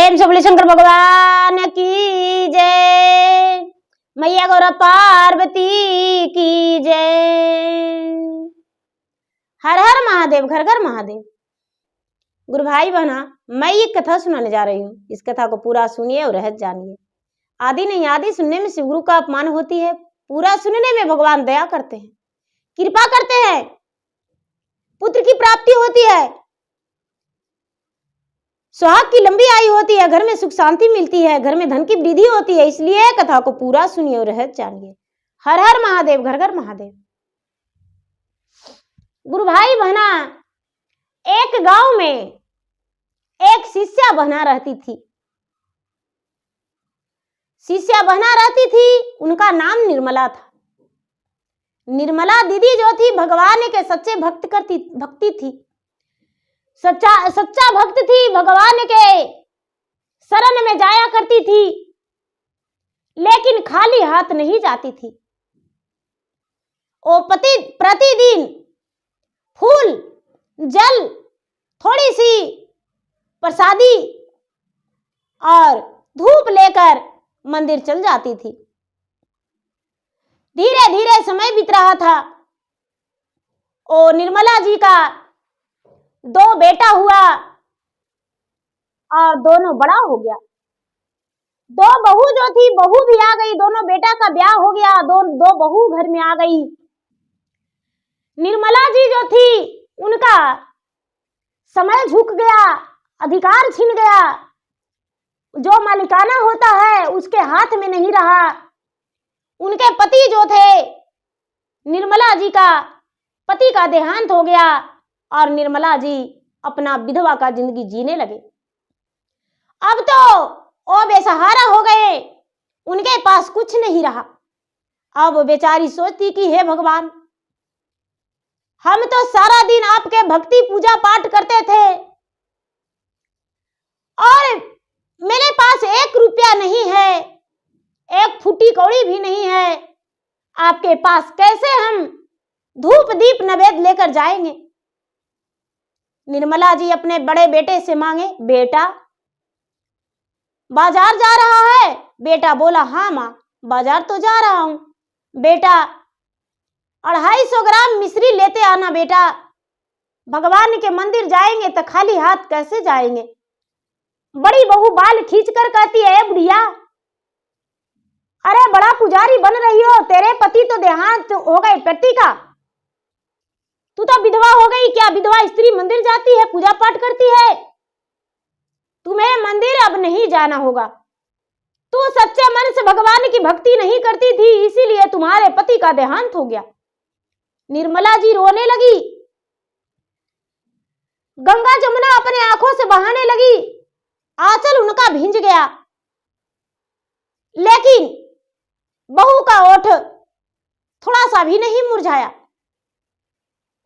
प्रेम से बोले शंकर भगवान की जय, मैया गौरा पार्वती की जय। हर हर महादेव, घर घर महादेव। गुरु भाई बहना, मैं ये कथा सुनाने जा रही हूँ। इस कथा को पूरा सुनिए और रहस्य जानिए। आदि नहीं आदि सुनने में शिव गुरु का अपमान होती है, पूरा सुनने में भगवान दया करते हैं, कृपा करते हैं, पुत्र की प्राप्ति होती है, सुहाग की लंबी आयु होती है, घर में सुख शांति मिलती है, घर में धन की वृद्धि होती है। इसलिए कथा को पूरा सुनिए और रहस्य जानिए। हर हर महादेव, घर घर महादेव। गुरु भाई बहना, एक गांव में एक शिष्या बहना रहती थी। शिष्या बहना रहती थी, उनका नाम निर्मला था। निर्मला दीदी जो थी भगवान के सच्चे भक्ति थी, सच्चा भक्त थी, भगवान के शरण में जाया करती थी, लेकिन खाली हाथ नहीं जाती थी। वो प्रतिदिन फूल, जल, थोड़ी सी प्रसादी और धूप लेकर मंदिर चल जाती थी। धीरे धीरे समय बीत रहा था। ओ निर्मला जी का 2 बेटा हुआ और दोनों बड़ा हो गया। 2 बहू जो थी, बहू भी आ गई, दोनों बेटा का ब्याह हो गया, दो बहू घर में आ गई। निर्मला जी जो थी, उनका समय झुक गया, अधिकार छिन गया, जो मालिकाना होता है उसके हाथ में नहीं रहा। उनके पति जो थे, निर्मला जी का पति का देहांत हो गया और निर्मला जी अपना विधवा का जिंदगी जीने लगे। अब तो वो बेसहारा हो गए, उनके पास कुछ नहीं रहा। अब वो बेचारी सोचती कि हे भगवान, हम तो सारा दिन आपके भक्ति पूजा पाठ करते थे और मेरे पास 1 रुपया नहीं है, 1 फूटी कौड़ी भी नहीं है। आपके पास कैसे हम धूप दीप नैवेद्य लेकर जाएंगे? निर्मला जी अपने बड़े बेटे से मांगे, बेटा बाजार जा रहा है? बेटा बोला, हाँ माँ, बाजार तो जा रहा हूं। बेटा 250 ग्राम मिश्री लेते आना। बेटा भगवान के मंदिर जाएंगे तो खाली हाथ कैसे जाएंगे? बड़ी बहू बाल खींचकर कहती है, बुढ़िया, अरे बड़ा पुजारी बन रही हो, तेरे पति तो देहांत हो गए पति का, तू तो विधवा हो गई। क्या विधवा स्त्री मंदिर जाती है, पूजा पाठ करती है? तुम्हें मंदिर अब नहीं जाना होगा। तू सच्चे मन से भगवान की भक्ति नहीं करती थी, इसीलिए तुम्हारे पति का देहांत हो गया। निर्मला जी रोने लगी, गंगा जमुना अपने आंखों से बहाने लगी, आंचल उनका भींज गया। लेकिन बहू का ओठ थोड़ा सा भी नहीं मुरझाया,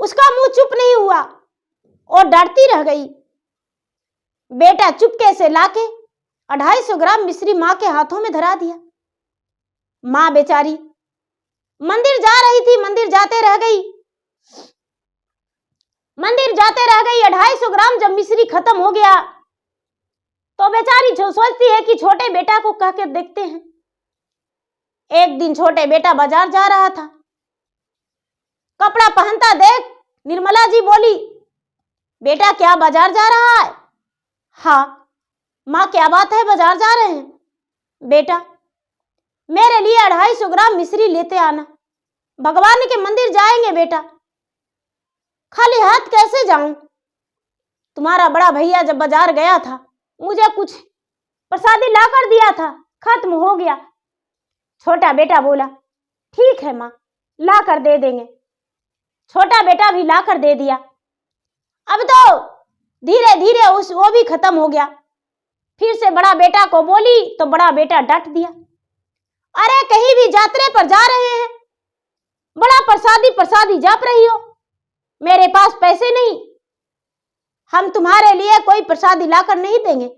उसका मुंह चुप नहीं हुआ और डरती रह गई। बेटा चुपके से लाके 250 ग्राम मिश्री मां के हाथों में धरा दिया। मां बेचारी मंदिर जा रही थी, मंदिर जाते रह गई। 250 ग्राम जब मिश्री खत्म हो गया तो बेचारी सोचती है कि छोटे बेटा को कह के देखते हैं। एक दिन छोटे बेटा बाजार जा रहा था, कपड़ा पहनता देख निर्मला जी बोली, बेटा क्या बाजार जा रहा है? हाँ माँ, क्या बात है, बाजार जा रहे हैं? बेटा मेरे लिए 250 ग्राम मिश्री लेते आना, भगवान के मंदिर जाएंगे। बेटा खाली हाथ कैसे जाऊं? तुम्हारा बड़ा भैया जब बाजार गया था, मुझे कुछ प्रसादी लाकर दिया था, खत्म हो गया। छोटा बेटा बोला, ठीक है माँ, लाकर दे देंगे। छोटा बेटा भी लाकर दे दिया। अब तो धीरे धीरे वो भी खत्म हो गया। फिर से बड़ा बेटा को बोली तो बड़ा बेटा डांट दिया, अरे कहीं भी यात्रा पर जा रहे हैं, बड़ा प्रसादी जाप रही हो, मेरे पास पैसे नहीं, हम तुम्हारे लिए कोई प्रसादी लाकर नहीं देंगे।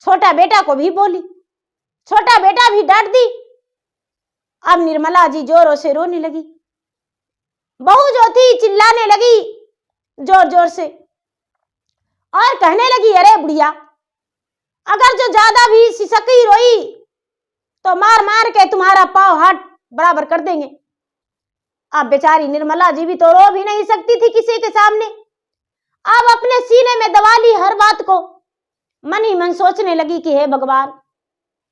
छोटा बेटा को भी बोली, छोटा बेटा भी डांट दी। अब निर्मला जी जोरों से रोने लगी। बहू जो थी चिल्लाने लगी जोर जोर से और कहने लगी, अरे बुढ़िया, अगर जो ज्यादा भी सिसकी रोई तो मार मार के तुम्हारा पाँव हाथ बराबर कर देंगे। अब बेचारी निर्मला जी भी तो रो भी नहीं सकती थी किसी के सामने। अब अपने सीने में दबा ली हर बात को, मन ही मन सोचने लगी कि हे भगवान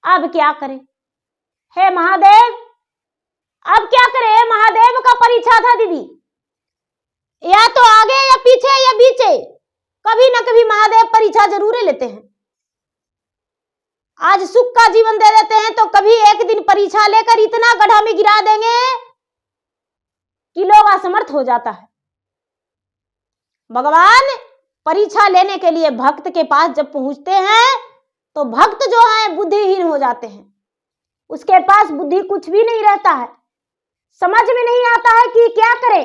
अब क्या करें, हे महादेव अब क्या करें। हे महादेव का परीक्षा था दीदी, या तो आगे या पीछे या बीचे, कभी ना कभी महादेव परीक्षा जरूर लेते हैं। आज सुख का जीवन दे देते हैं तो कभी एक दिन परीक्षा लेकर इतना गड्ढा में गिरा देंगे कि लोग असमर्थ हो जाता है। भगवान परीक्षा लेने के लिए भक्त के पास जब पहुंचते हैं तो भक्त जो है बुद्धिहीन हो जाते हैं, उसके पास बुद्धि कुछ भी नहीं रहता है, समझ में नहीं आता है कि क्या करे।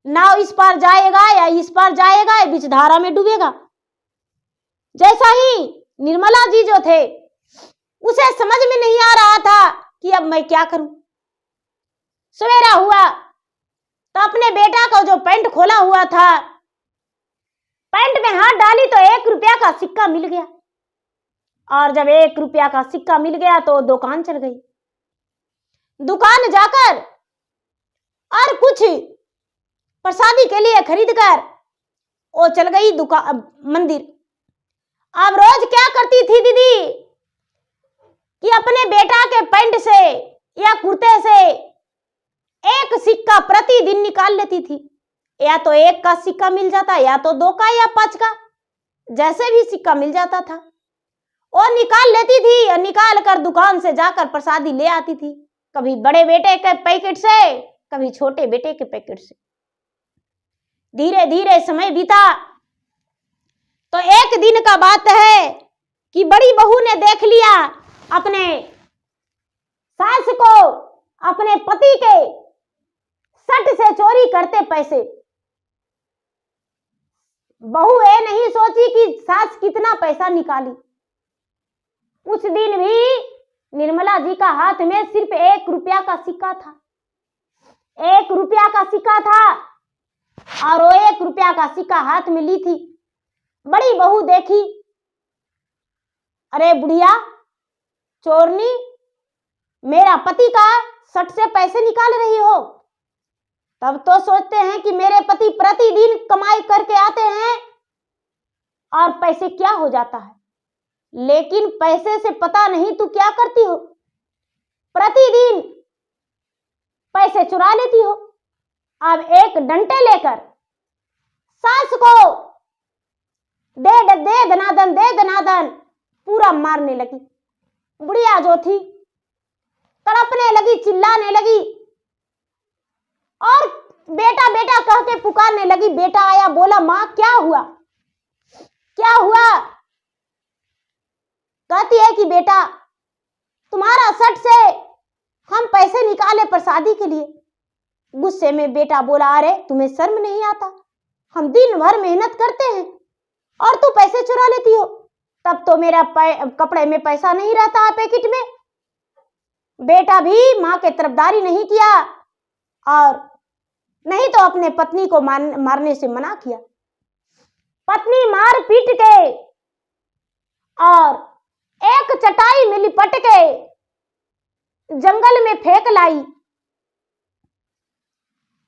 नाव इस पार जाएगा या इस पार जाएगा या बीच धारा में डूबेगा। जैसा ही निर्मला जी जो थे उसे समझ में नहीं आ रहा था कि अब मैं क्या करूं। सवेरा हुआ तो अपने बेटा का जो पैंट खोला हुआ था, पैंट में हाथ डाली तो 1 रुपया का सिक्का मिल गया। और जब 1 रुपया का सिक्का मिल गया तो दुकान चल गई। दुकान जाकर और कुछ प्रसादी के लिए खरीद कर वो चल गई दुकान मंदिर। अब रोज क्या करती थी दीदी कि अपने बेटा के पैंट से या कुर्ते से 1 सिक्का प्रतिदिन निकाल लेती थी। या तो 1 का सिक्का मिल जाता, या तो 2 का या 5 का, जैसे भी सिक्का मिल जाता था वो निकाल लेती थी और निकाल कर दुकान से जाकर प्रसादी ले आती थी, कभी बड़े बेटे के पैकेट से, कभी छोटे बेटे के पैकेट से। धीरे धीरे समय बीता तो एक दिन का बात है कि बड़ी बहू ने देख लिया अपने सास को अपने पति के सट से चोरी करते पैसे। बहू ये नहीं सोची कि सास कितना पैसा निकाली। उस दिन भी निर्मला जी का हाथ में सिर्फ 1 रुपया का सिक्का था, 1 रुपया का सिक्का था और वो 1 रुपया का सिक्का हाथ में ली थी। बड़ी बहू देखी, अरे बुढ़िया चोरनी, मेरा पति का सट से पैसे निकाल रही हो। तब तो सोचते हैं कि मेरे पति प्रतिदिन कमाई करके आते हैं और पैसे क्या हो जाता है, लेकिन पैसे से पता नहीं तू क्या करती हो, प्रतिदिन पैसे चुरा लेती हो। अब एक डंडे लेकर सास को दे दनादन पूरा मारने लगी। बुढ़िया जो थी तड़पने लगी, चिल्लाने लगी और बेटा बेटा कह के पुकारने लगी। बेटा आया, बोला माँ क्या हुआ, क्या हुआ। कहती है कि बेटा तुम्हारा सट से हम पैसे निकाले प्रसादी के लिए। गुस्से में बेटा बोला, अरे तुम्हें शर्म नहीं आता, हम दिन भर मेहनत करते हैं और तू पैसे चुरा लेती हो। तब तो मेरा कपड़े में पैसा नहीं रहता है पैकेट में। बेटा भी माँ के तरफदारी नहीं किया और नहीं तो अपने पत्नी को मारने से मना किया। पत्नी मार पीट के और एक चटाई में लिपट के जंगल में फेंक लाई।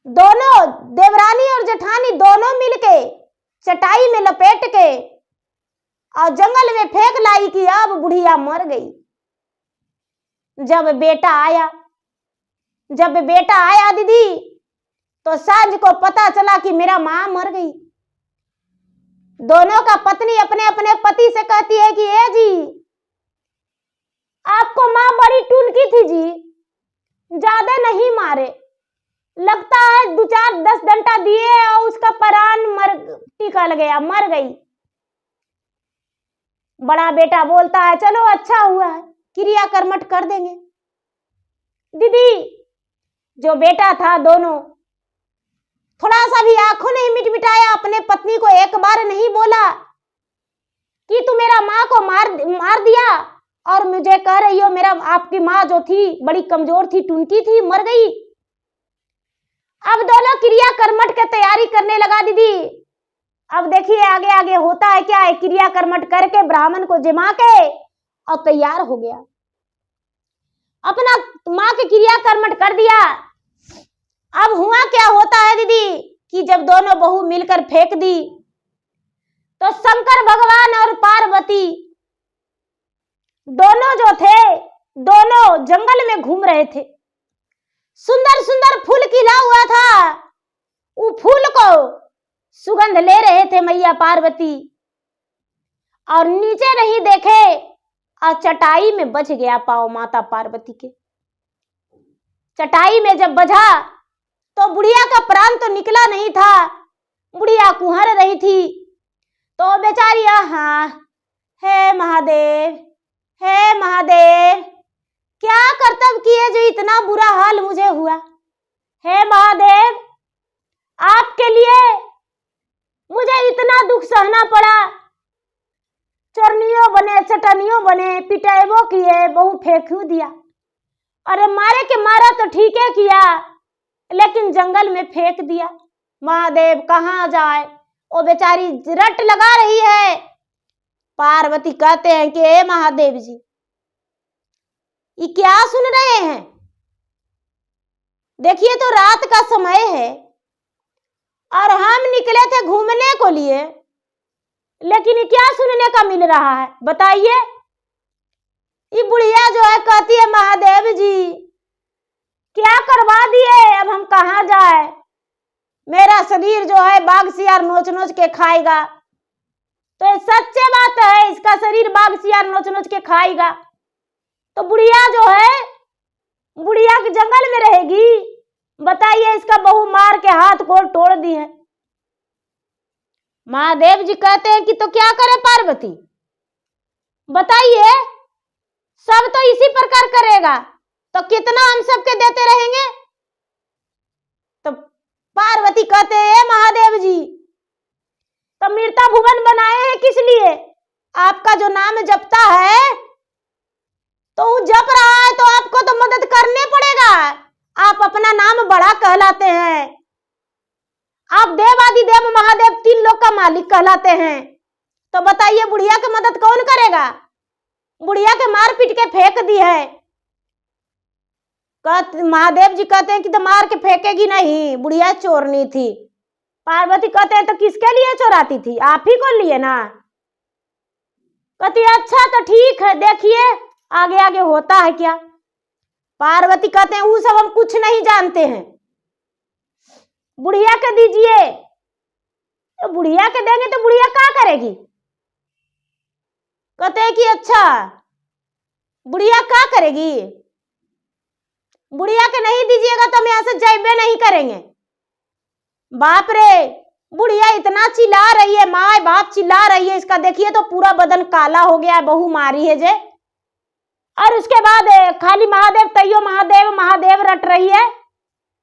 दोनों देवरानी और जेठानी दोनों मिलके चटाई में लपेट के और जंगल में फेंक लाई कि अब बुढ़िया मर गई। जब बेटा आया दीदी तो सांझ को पता चला कि मेरा माँ मर गई। दोनों का पत्नी अपने अपने पति से कहती है कि ए जी आपको माँ बड़ी टुनकी थी जी, ज्यादा नहीं मारे, लगता है 2-4-10 डंडा दिए और उसका प्राण निकल गया, मर गई। बड़ा बेटा बोलता है चलो अच्छा हुआ है, क्रिया कर्मठ कर देंगे। दीदी जो बेटा था दोनों थोड़ा सा भी आंखों नहीं मिटमिटाया, अपने पत्नी को एक बार नहीं बोला कि तू मेरा माँ को मार दिया और मुझे कह रही हो मेरा आपकी माँ जो थी बड़ी कमजोर थी, टुनकी थी, मर गई। अब दोनों क्रिया कर्मठ की तैयारी करने लगा दीदी। अब देखिए आगे आगे होता है क्या है, क्रिया कर्मठ करके ब्राह्मण को जिमा के और तैयार हो गया, अपना माँ के क्रिया कर्मठ कर दिया। अब हुआ क्या होता है दीदी कि जब दोनों बहू मिलकर फेंक दी तो शंकर भगवान और पार्वती दोनों जो थे दोनों जंगल में घूम रहे थे। सुंदर सुंदर फूल खिला हुआ था, वो फूल को सुगंध ले रहे थे मैया पार्वती, और नीचे नहीं देखे और चटाई में बज गया पाँव माता पार्वती के। चटाई में जब बजा तो बुढ़िया का प्राण तो निकला नहीं था, बुढ़िया कुहर रही थी। तो बेचारी हाँ, हे महादेव, हे महादेव, क्या कर्तव्य किए जो इतना बुरा हाल मुझे हुआ। हे महादेव, आपके लिए मुझे इतना दुख सहना पड़ा, चरनियों बने, चटनियों बने, पिटाइबो किए, बहु फेंकू दिया। अरे मारे के मारा तो ठीक है किया, लेकिन जंगल में फेंक दिया। महादेव कहाँ जाए, वो बेचारी रट लगा रही है। पार्वती कहते हैं कि हे महादेव जी, ये क्या सुन रहे हैं? देखिए तो रात का समय है और हम निकले थे घूमने को लिए, लेकिन ये क्या सुनने का मिल रहा है बताइए। ये बुढ़िया जो है कहती है महादेव जी क्या करवा दिए, अब हम कहाँ जाए, मेरा शरीर जो है बाघ सियार नोच नोच के खाएगा। तो ये सच्चे बात है, इसका शरीर बाघ सियार नोच नोच के खाएगा। तो बुढ़िया जो है बुढ़िया के जंगल में रहेगी, बताइए। इसका बहू मार के हाथ गोड़ तोड़ दी है। महादेव जी कहते हैं कि तो क्या करे पार्वती, बताइए, सब तो इसी प्रकार करेगा तो कितना हम सबके देते रहेंगे। तो पार्वती कहते हैं महादेव जी, तो मृता भुवन बनाए हैं किस लिए? आपका जो नाम जपता है तो वो जप रहा है तो आपको तो मदद करने पड़ेगा। आप अपना नाम बड़ा कहलाते हैं, आप देवादिदेव महादेव तीन लोक का मालिक कहलाते हैं। तो बताइए बुढ़िया की मदद कौन करेगा? बुढ़िया के मार पीट के फेंक दी है। महादेव जी कहते हैं कि तो मार के फेंकेगी नहीं, बुढ़िया चोरनी थी। पार्वती कहते हैं तो किसके लिए चोराती थी, आप ही को लिए ना। कहती अच्छा तो ठीक है, देखिए आगे आगे होता है क्या। पार्वती कहते हैं वो सब हम कुछ नहीं जानते हैं, बुढ़िया के दीजिए। तो बुढ़िया के देंगे तो बुढ़िया क्या करेगी? कहते हैं कि अच्छा बुढ़िया क्या करेगी, बुढ़िया के नहीं दीजिएगा तो हम यहां से जाइबे नहीं करेंगे। बाप रे, बुढ़िया इतना चिल्ला रही है, माँ बाप चिल्ला रही है, इसका देखिए तो पूरा बदन काला हो गया है, बहू मारी है जे। और उसके बाद खाली महादेव तैयो महादेव महादेव रट रही है।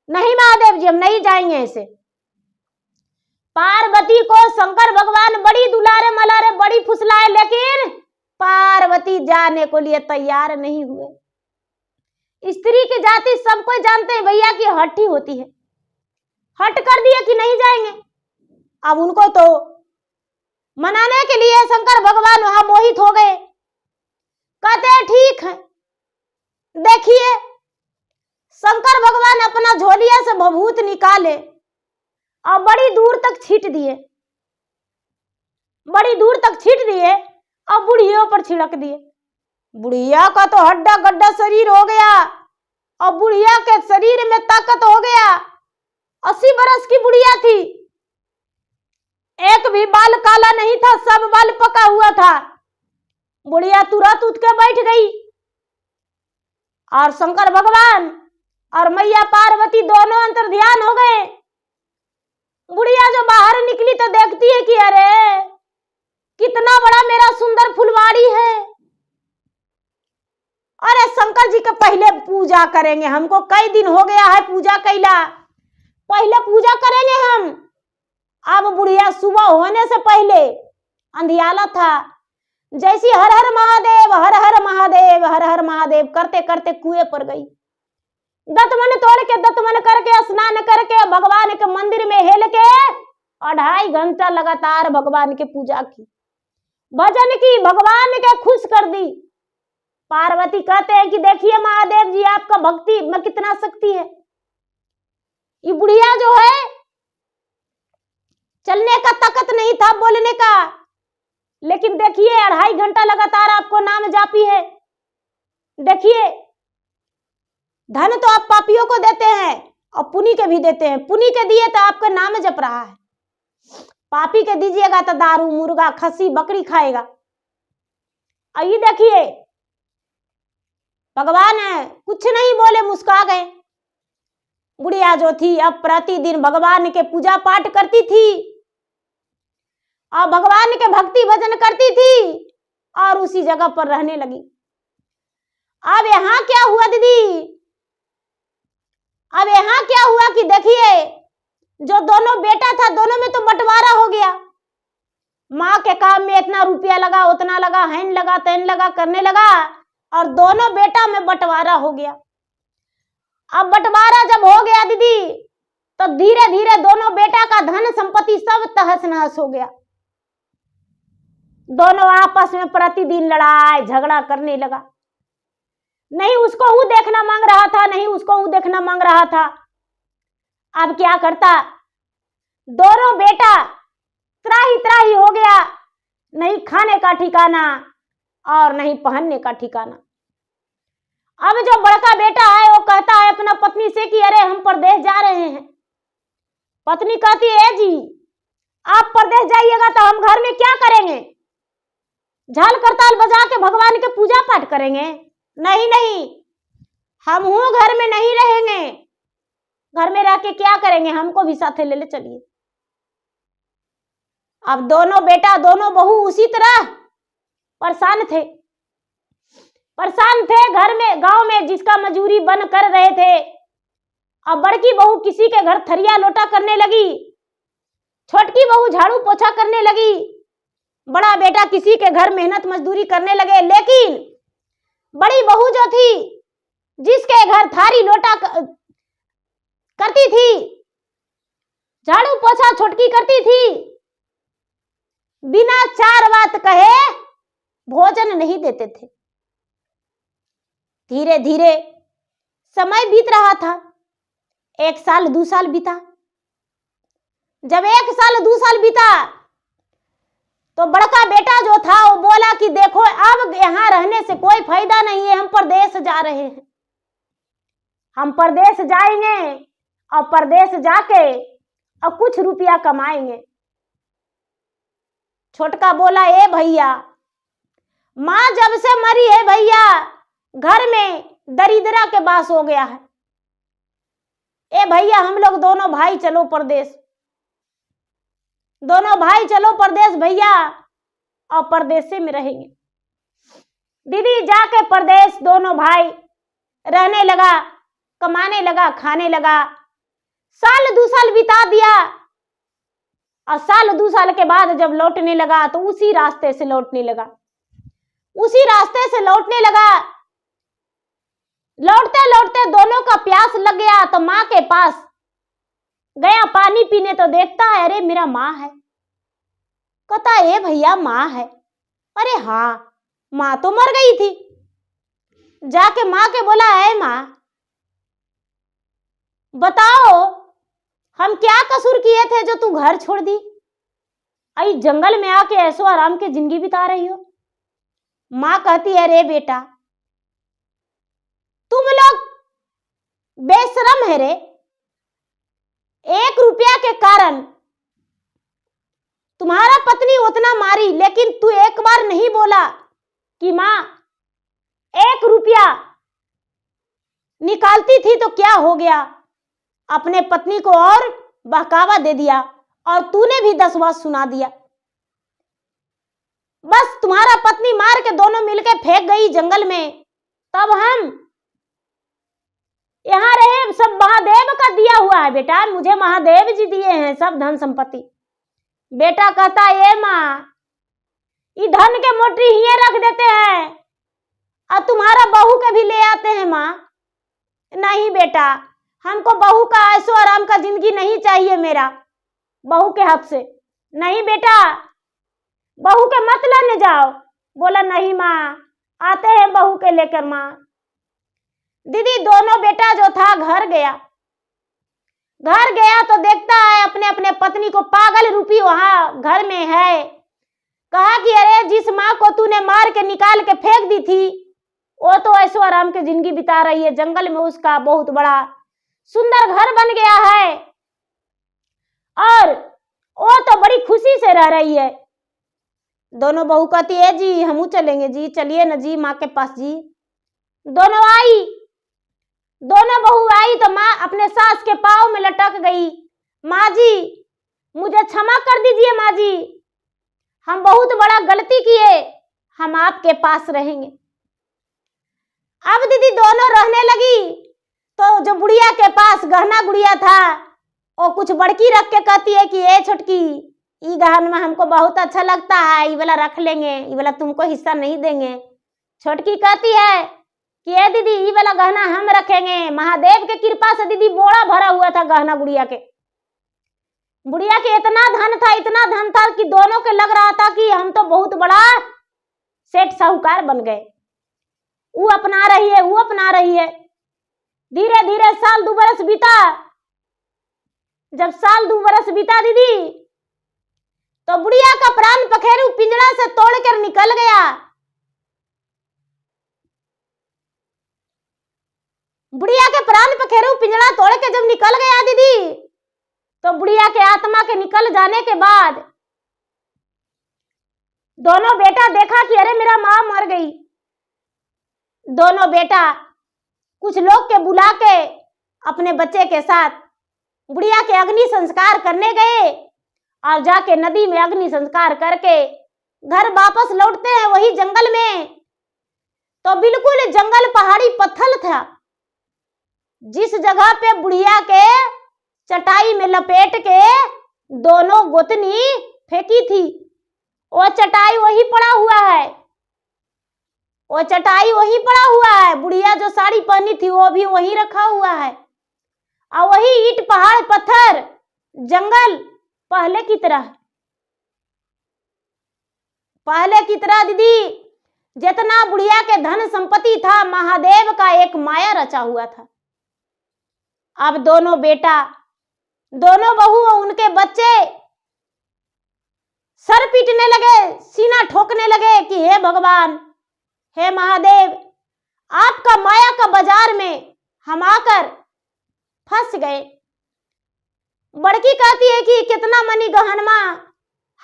नहीं महादेव जी हम नहीं जाएंगे ऐसे। पार्वती को शंकर भगवान बड़ी दुलारे मलारे बड़ी फुसलाए, लेकिन पार्वती जाने को लिए तैयार नहीं हुए। स्त्री की जाति सब कोई जानते हैं भैया कि हठी होती है, हट कर दिए कि नहीं जाएंगे। अब उनको तो मनाने के लिए शंकर भगवान वहां मोहित हो गए। कहते हैं ठीक है, देखिए शंकर भगवान अपना झोलिया से भभूत निकाले और बड़ी दूर तक छीट दिए, बड़ी दूर तक छीट दिए और बुढ़ियों पर छिड़क दिए। बुढ़िया का तो हड्डा गड्ढा शरीर हो गया और बुढ़िया के शरीर में ताकत हो गया। 80 बरस की बुढ़िया थी, एक भी बाल काला नहीं था, सब बाल पका हुआ था। बुढ़िया तुरंत उठ के बैठ गई और शंकर भगवान और मैया पार्वती दोनों अंतर ध्यान हो गए। बुढ़िया जो बाहर निकली तो देखती है कि अरे कितना बड़ा मेरा सुंदर फुलवाड़ी है। अरे शंकर जी के पहले पूजा करेंगे, हमको कई दिन हो गया है पूजा कैला, पहले पूजा करेंगे हम। अब बुढ़िया सुबह होने से पहले अंधियाला था, जैसी हर हर महादेव हर हर महादेव हर हर महादेव करते करते कुएं पर गई। दतमन तोड़ के दतमन करके स्नान करके भगवान के मंदिर में हेल के 2.5 घंटा लगातार भगवान के पूजा की, भजन की, भगवान के खुश कर दी। पार्वती कहते हैं कि देखिए महादेव जी, आपका भक्ति में कितना शक्ति है। ये बुढ़िया जो है, चलने का ताकत नहीं था, बोलने का, लेकिन देखिए 2.5 घंटा लगातार आपको नाम जापी है। देखिए, धन तो आप पापियों को देते हैं और पुण्य के भी देते हैं। पुण्य के दिए तो आपका नाम जप रहा है, पापी के दीजिएगा तो दारू, मुर्गा, खस्सी, बकरी खाएगा। और ये देखिए, भगवान है कुछ नहीं बोले, मुस्कुरा गए। बुढ़िया जो थी अब प्रतिदिन भगवान के पूजा पाठ करती थी और भगवान के भक्ति भजन करती थी और उसी जगह पर रहने लगी। अब यहाँ क्या हुआ दीदी, अब यहाँ क्या हुआ कि देखिए, जो दोनों बेटा था, दोनों में तो बंटवारा हो गया। माँ के काम में इतना रुपया लगा, उतना लगा, हैन लगा, तैन लगा, करने लगा, और दोनों बेटा में बंटवारा हो गया। अब बंटवारा जब हो गया दीदी, तो धीरे धीरे दोनों बेटा का धन संपत्ति सब तहस नहस हो गया। दोनों आपस में प्रतिदिन लड़ाई झगड़ा करने लगा। नहीं उसको वो देखना मांग रहा था, नहीं उसको वो देखना मांग रहा था। अब क्या करता, दोनों बेटा त्राही त्राही हो गया, नहीं खाने का ठिकाना और नहीं पहनने का ठिकाना। अब जो बड़का बेटा है वो कहता है अपना पत्नी से कि अरे हम परदेश जा रहे हैं। पत्नी कहती है जी आप परदेश जाइएगा तो हम घर में क्या करेंगे, झाल करताल बजा के भगवान के पूजा पाठ करेंगे? नहीं नहीं, हम हूं घर में नहीं रहेंगे, घर में रह के क्या करेंगे, हमको भी साथे ले ले चलिए। अब दोनों बेटा दोनों बहू उसी तरह परेशान थे घर में, गांव में जिसका मजूरी बन कर रहे थे। अब बड़की बहू किसी के घर थरिया लोटा करने लगी, छोटकी बहू झाड़ू पोछा करने लगी, बड़ा बेटा किसी के घर मेहनत मजदूरी करने लगे। लेकिन बड़ी बहू जो थी, जिसके घर थारी लोटा करती थी, झाड़ू पोछा छोटकी करती थी, बिना 4 बात कहे भोजन नहीं देते थे। धीरे धीरे समय बीत रहा था, 1 साल 2 साल बीता। जब 1 साल 2 साल बीता तो बड़का बेटा जो था वो बोला कि देखो अब यहाँ रहने से कोई फायदा नहीं है, हम परदेश जा रहे हैं, हम परदेश जाएंगे और परदेश जाके और कुछ रुपया कमाएंगे। छोटका बोला ए भैया, माँ जब से मरी है भैया घर में दरिद्रा के बास हो गया है। ए भैया हम लोग दोनों भाई चलो परदेश, दोनों भाई चलो परदेश भैया, और परदेश में रहेंगे। दीदी जाके परदेश दोनों भाई रहने लगा, कमाने लगा, खाने लगा। 1 साल 2 साल बिता दिया और 1 साल 2 साल के बाद जब लौटने लगा तो उसी रास्ते से लौटने लगा, उसी रास्ते से लौटने लगा। लौटते लौटते दोनों का प्यास लग गया तो माँ के पास गया पानी पीने, तो देखता है अरे मेरा माँ है। कहता ए भैया माँ है? अरे हाँ माँ तो मर गई थी। जाके माँ के बोला है माँ बताओ हम क्या कसूर किए थे जो तू घर छोड़ दी, आई जंगल में आके ऐसो आराम के जिंदगी बिता रही हो। माँ कहती है अरे बेटा तुम लोग बेशरम है रे, 1 रुपया के कारण तुम्हारा पत्नी उतना मारी, लेकिन तू एक बार नहीं बोला कि माँ 1 रुपया निकालती थी तो क्या हो गया, अपने पत्नी को और बहकावा दे दिया और तूने भी 10 बात सुना दिया। बस तुम्हारा पत्नी मार के दोनों मिलके फेंक गई जंगल में, तब हम यहाँ रहे। सब महादेव का दिया हुआ है बेटा, मुझे महादेव जी दिए हैं सब धन संपत्ति। बेटा कहता ये माँ ये धन के मोटरी ही रख देते हैं और तुम्हारा बहू के भी ले आते हैं। माँ नहीं बेटा हमको बहू का ऐसो आराम का जिंदगी नहीं चाहिए मेरा, बहू के हक से। नहीं बेटा, बहू के मत लाने जाओ। बोला नहीं माँ, आते हैं बहू के लेकर माँ। दीदी दोनों बेटा जो था घर गया तो देखता है अपने अपने पत्नी को पागल रूपी वहां घर में है। कहा कि अरे जिस माँ को तूने मार के निकाल के फेंक दी थी वो तो ऐशो आराम की जिंदगी बिता रही है, जंगल में उसका बहुत बड़ा सुंदर घर बन गया है और वो तो बड़ी खुशी से रह रही है। दोनों बहू कहती है जी हम चलेंगे जी, चलिए ना जी माँ के पास जी। दोनों बहू आई तो माँ अपने सास के पाँव में लटक गई। माँ जी मुझे क्षमा कर दीजिए माँ जी, हम बहुत बड़ा गलती किए, हम आपके पास रहेंगे। अब दीदी दोनों रहने लगी तो जो बुढ़िया के पास गहना गुड़िया था वो कुछ बड़की रख के कहती है कि ए छोटकी, ई गहन में हमको बहुत अच्छा लगता है, ये वाला रख लेंगे, ये वाला तुमको हिस्सा नहीं देंगे। छोटकी कहती है कि ए दीदी ये वाला गहना हम रखेंगे। महादेव के कृपा से दीदी बोरा भरा हुआ था गहना गुड़िया के। बुढ़िया के इतना धन था कि दोनों के लग रहा था कि हम तो बहुत बड़ा सेठ साहूकार बन गए। वो अपना रही है। धीरे धीरे साल 2 बरस बीता। जब साल 2 बरस बीता दीदी तो बुढ़िया का प्राण पखेरु पिंजरा से तोड़कर निकल गया। बुढ़िया के प्राण पखेरु पिंजरा तोड़ के जब निकल गया दीदी तो बुढ़िया के आत्मा के निकल जाने के बाद दोनों बेटा देखा कि अरे मेरा माँ मर गई। दोनों बेटा कुछ लोग के बुला के अपने बच्चे के साथ बुढ़िया के अग्नि संस्कार करने गए और जाके नदी में अग्नि संस्कार करके घर वापस लौटते हैं वही जंगल में। तो बिल्कुल जंगल पहाड़ी पत्थर था। जिस जगह पे बुढ़िया के चटाई में लपेट के दोनों गोतनी फेंकी थी वो चटाई वही पड़ा हुआ है। बुढ़िया जो साड़ी पहनी थी वो भी वही रखा हुआ है और वही ईंट पहाड़ पत्थर जंगल पहले की तरह दीदी जितना बुढ़िया के धन संपत्ति था महादेव का एक माया रचा हुआ था। अब दोनों बेटा, दोनों बहू और उनके बच्चे सर पीटने लगे, सीना ठोकने लगे कि हे भगवान, हे महादेव, आपका माया का बाजार में हम आकर फंस गए। बड़की कहती है कि कितना मनी गहनमा,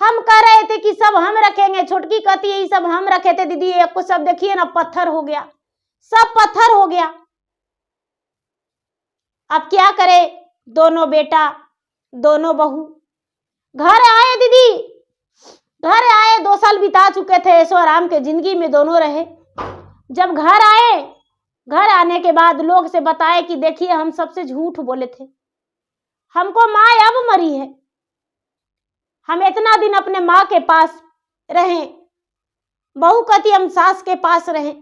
हम कह रहे थे कि सब हम रखेंगे। छोटकी कहती है ये सब हम रखे थे दीदी, एक को सब देखिए ना पत्थर हो गया, सब पत्थर हो गया। अब क्या करे दोनों बेटा, दोनों बहू घर आए दीदी, घर आए 2 साल बिता चुके थे, ऐशो आराम के जिंदगी में दोनों रहे। जब घर आए, घर आने के बाद लोग से बताए कि देखिए हम सबसे झूठ बोले थे, हमको माँ अब मरी है, हम इतना दिन अपने माँ के पास रहे। बहू कहती हम सास के पास रहे,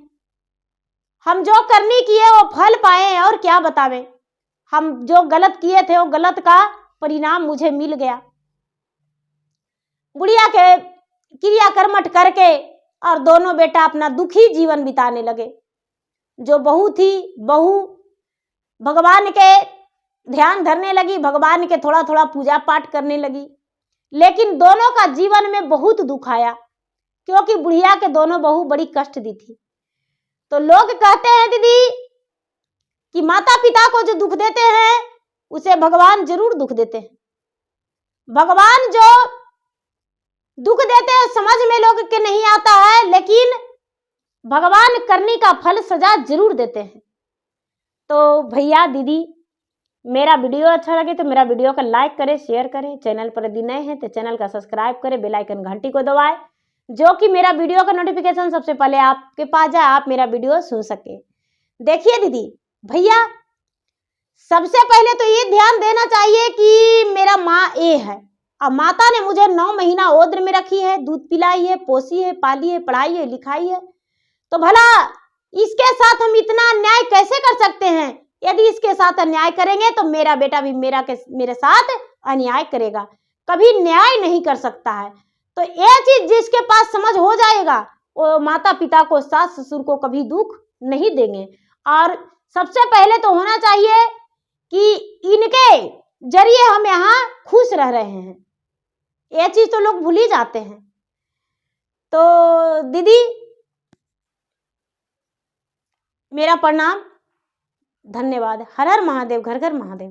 हम जो करनी किए वो फल पाए और क्या बतावे, हम जो गलत किए थे वो गलत का परिणाम मुझे मिल गया। बुढ़िया के क्रिया कर्मठ करके और दोनों बेटा अपना दुखी जीवन बिताने लगे। जो बहू थी, बहू भगवान के ध्यान धरने लगी, भगवान के थोड़ा थोड़ा पूजा पाठ करने लगी, लेकिन दोनों का जीवन में बहुत दुख आया क्योंकि बुढ़िया के दोनों बहू बड़ी कष्ट दी थी। तो लोग कहते हैं दीदी कि माता पिता को जो दुख देते हैं उसे भगवान जरूर दुख देते हैं। भगवान जो दुख देते हैं समझ में लोग के नहीं आता है, लेकिन भगवान करने का फल सजा जरूर देते हैं। तो भैया दीदी, मेरा वीडियो अच्छा लगे तो मेरा वीडियो को लाइक करें, शेयर करें। चैनल पर यदि नए हैं तो चैनल का सब्सक्राइब करें, बेल आइकन घंटी को दबाएं, जो कि मेरा वीडियो का नोटिफिकेशन सबसे पहले आपके पास जाए, आप मेरा वीडियो सुन सके। देखिए दीदी भैया, सबसे पहले तो ये ध्यान देना चाहिए कि मेरा माँ ए है और माता ने मुझे 9 महीना ओद्र में रखी है, दूध पिलाई है, पोसी है, पाली है, पढ़ाई है, लिखाई है, तो भला इसके साथ हम इतना अन्याय कैसे कर सकते हैं? यदि इसके साथ अन्याय करेंगे तो मेरा बेटा भी मेरे साथ अन्याय करेगा। कभी न्याय नहीं कर सकता है। तो ये चीज जिसके पास समझ हो जाएगा वो माता पिता को, सास ससुर को कभी दुख नहीं देंगे। और सबसे पहले तो होना चाहिए कि इनके जरिए हम यहाँ खुश रह रहे हैं, ये चीज तो लोग भूल ही जाते हैं। तो दीदी मेरा प्रणाम, धन्यवाद। हर हर महादेव, घर घर महादेव।